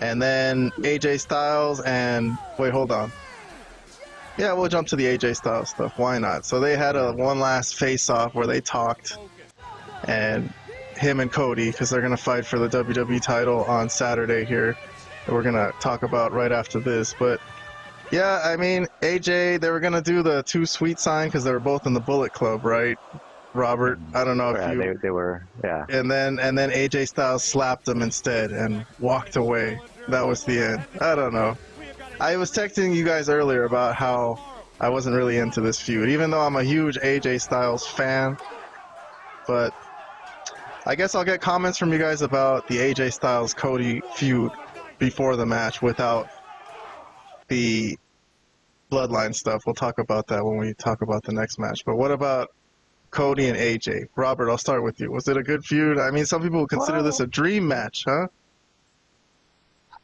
And then AJ Styles and wait, hold on. Yeah, we'll jump to the AJ Styles stuff. Why not? So they had a one last face-off where they talked, and him and Cody, because they're gonna fight for the WWE title on Saturday here. That we're gonna talk about right after this. But yeah, I mean AJ, they were gonna do the Too Sweet sign because they were both in the Bullet Club, right? Robert, I don't know if you. They were, yeah. And then AJ Styles slapped them instead and walked away. That was the end. I don't know. I was texting you guys earlier about how I wasn't really into this feud, even though I'm a huge AJ Styles fan. But I guess I'll get comments from you guys about the AJ Styles Cody feud before the match without the bloodline stuff. We'll talk about that when we talk about the next match. But what about Cody and AJ? Robert, I'll start with you. Was it a good feud? I mean, some people would consider this a dream match, huh?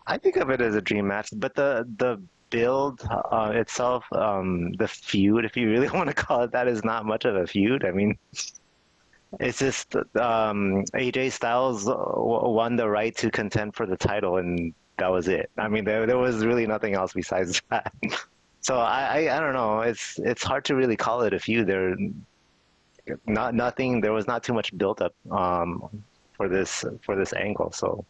I think of it as a dream match, but the build itself, the feud, if you really want to call it that, is not much of a feud. I mean, it's just AJ Styles won the right to contend for the title, and that was it. I mean, there was really nothing else besides that. So I don't know. It's hard to really call it a feud. There was not too much built up for this angle. So,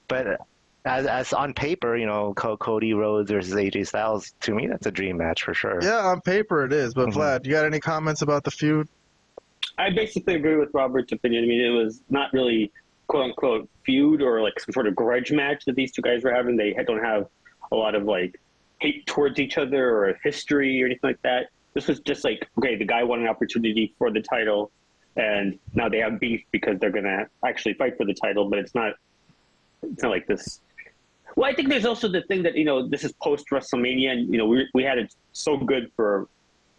but as on paper, you know, Cody Rhodes versus AJ Styles, to me that's a dream match for sure. Yeah, on paper it is. But Vlad, you got any comments about the feud? I basically agree with Robert's opinion. I mean, it was not really quote unquote feud or like some sort of grudge match that these two guys were having. They don't have a lot of like hate towards each other or a history or anything like that. This was just like, okay, the guy won an opportunity for the title, and now they have beef because they're gonna actually fight for the title. But it's not like this. Well, I think there's also the thing that, you know, this is post WrestleMania, and you know we had it so good for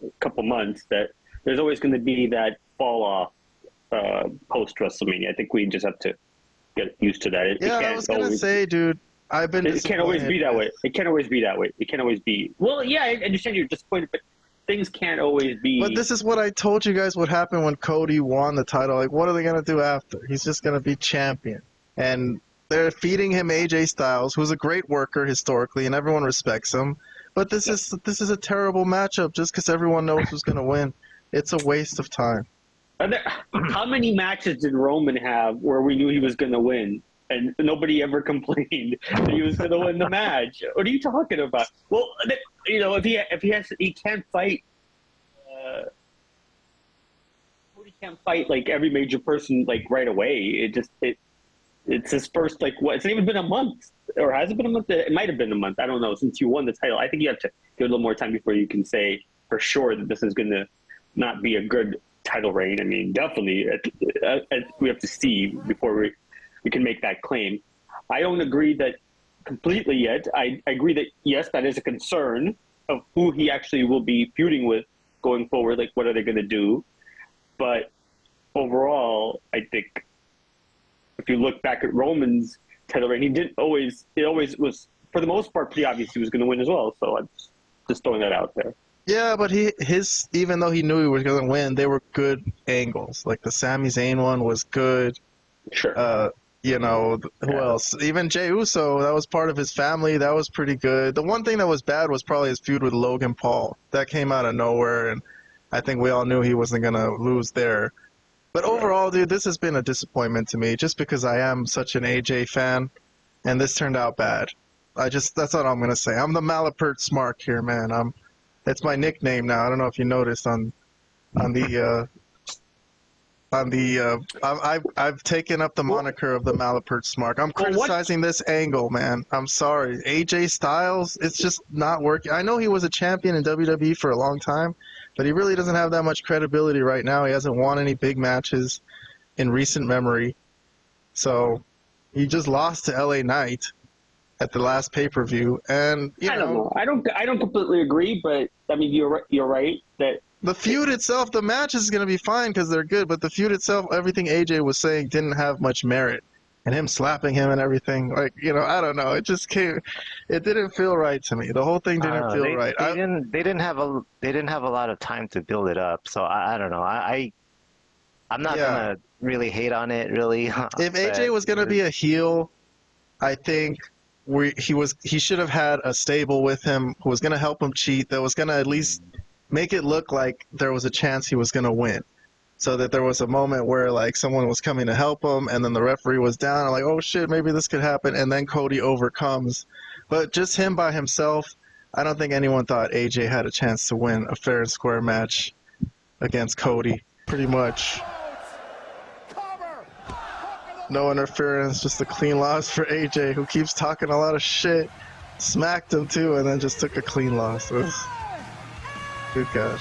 a couple months that there's always going to be that fall off post WrestleMania. I think we just have to get used to that. I was gonna say, dude, I've been. It can't always be that way. It can't always be that way. It can't always be. Well, yeah, I understand you're disappointed, but things can't always be. But this is what I told you guys would happen when Cody won the title. Like, what are they gonna do after? He's just gonna be champion, and they're feeding him AJ Styles, who's a great worker historically, and everyone respects him. But this is a terrible matchup just because everyone knows who's gonna win. It's a waste of time. How many matches did Roman have where we knew he was going to win, and nobody ever complained that he was going to win the match? What are you talking about? Well, you know, if he can't fight, he can't fight like every major person like right away. It's his first like what? It's not even been a month, or has it been a month? It might have been a month. I don't know. Since you won the title, I think you have to give it a little more time before you can say for sure that this is going to not be a good title reign. I mean, definitely we have to see before we can make that claim. I don't agree that completely yet. I agree that, yes, that is a concern of who he actually will be feuding with going forward. Like, what are they going to do? But overall, I think if you look back at Roman's title reign, it always was, for the most part, pretty obvious he was going to win as well. So I'm just throwing that out there. Yeah, but even though he knew he was going to win, they were good angles. Like the Sami Zayn one was good. Sure. You know, who else? Even Jey Uso, that was part of his family. That was pretty good. The one thing that was bad was probably his feud with Logan Paul. That came out of nowhere, and I think we all knew he wasn't going to lose there. But overall, dude, this has been a disappointment to me just because I am such an AJ fan, and this turned out bad. That's all I'm going to say. I'm the Malapert Smark here, man. It's my nickname now. I don't know if you noticed I've taken up the moniker of the Malapert Smark. I'm criticizing this angle, man. I'm sorry. AJ Styles, it's just not working. I know he was a champion in WWE for a long time, but he really doesn't have that much credibility right now. He hasn't won any big matches in recent memory. So he just lost to LA Knight at the last pay-per-view, and I don't know. I don't completely agree, but I mean, you're right that the feud itself, the match is going to be fine because they're good, but the feud itself, everything AJ was saying didn't have much merit, and him slapping him and everything, like, you know, I don't know, it just came, it didn't feel right to me. The whole thing didn't feel right. They didn't have a lot of time to build it up, so I don't know. I'm not gonna really hate on it, really. If AJ was gonna be a heel, I think he should have had a stable with him who was going to help him cheat, that was going to at least make it look like there was a chance he was going to win. So that there was a moment where like someone was coming to help him, and then the referee was down, and like, oh shit, maybe this could happen, and then Cody overcomes. But just him by himself, I don't think anyone thought AJ had a chance to win a fair and square match against Cody. Pretty much. No interference, just a clean loss for AJ, who keeps talking a lot of shit. Smacked him too, and then just took a clean loss. Good God.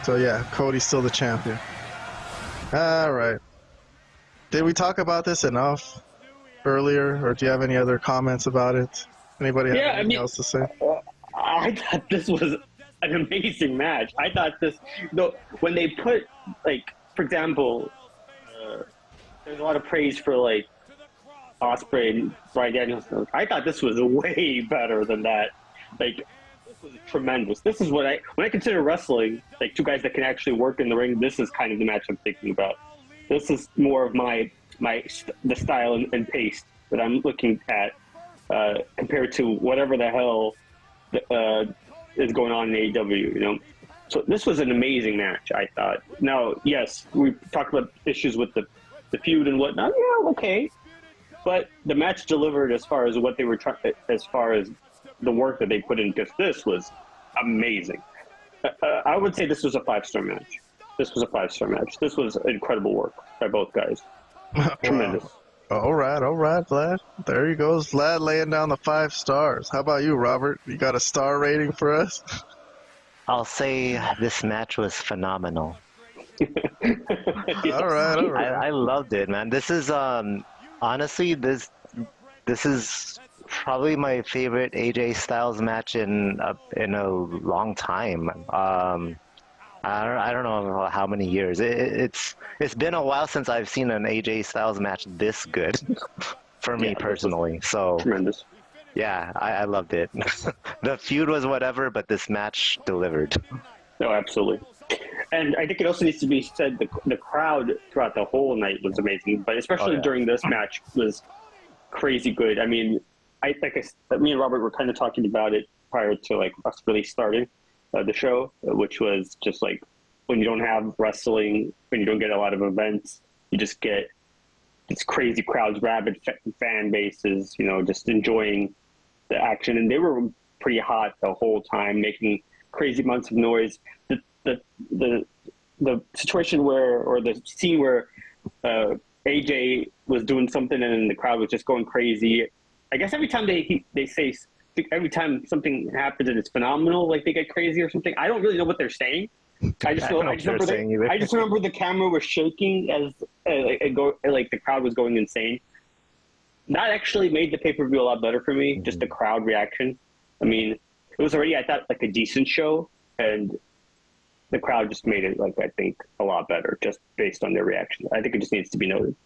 So yeah, Cody's still the champion. Alright. Did we talk about this enough earlier, or do you have any other comments about it? Anybody have anything else to say? I thought this was an amazing match. I thought this, though, when they put, like, for example, there's a lot of praise for, like, Ospreay and Bryan Danielson. I thought this was way better than that. Like, was tremendous. This is what when I consider wrestling, like two guys that can actually work in the ring, this is kind of the match I'm thinking about. This is more of the style and pace that I'm looking at compared to whatever the hell is going on in AEW, you know? So this was an amazing match, I thought. Now, yes, we talked about issues with the feud and whatnot. Yeah, okay. But the match delivered as far as what they were trying, as far as the work that they put in, because this was amazing. I would say this was a 5-star match. This was a 5-star match. This was incredible work by both guys. Tremendous. All right, Vlad. There he goes, Vlad laying down the 5 stars. How about you, Robert? You got a star rating for us? I'll say this match was phenomenal. All right. I loved it, man. This is honestly this is probably my favorite AJ Styles match in a long time. I don't know how many years. It's been a while since I've seen an AJ Styles match this good for me personally. So tremendous. Yeah, I loved it. The feud was whatever, but this match delivered. No, absolutely. And I think it also needs to be said the crowd throughout the whole night was amazing, but especially during this match was crazy good. I mean, me and Robert were kind of talking about it prior to like us really starting the show, which was just like when you don't have wrestling, when you don't get a lot of events, you just get these crazy crowds, rabid fan bases, you know, just enjoying the action. And they were pretty hot the whole time, making crazy amounts of noise. The situation where, or the scene where AJ was doing something and the crowd was just going crazy. I guess every time they say, every time something happens and it's phenomenal, like they get crazy or something. I don't really know what they're saying. I just remember the camera was shaking as the crowd was going insane. That actually made the pay-per-view a lot better for me. Just the crowd reaction. I mean, it was already, I thought, like a decent show, and the crowd just made it, like, I think, a lot better just based on their reaction. I think it just needs to be noted.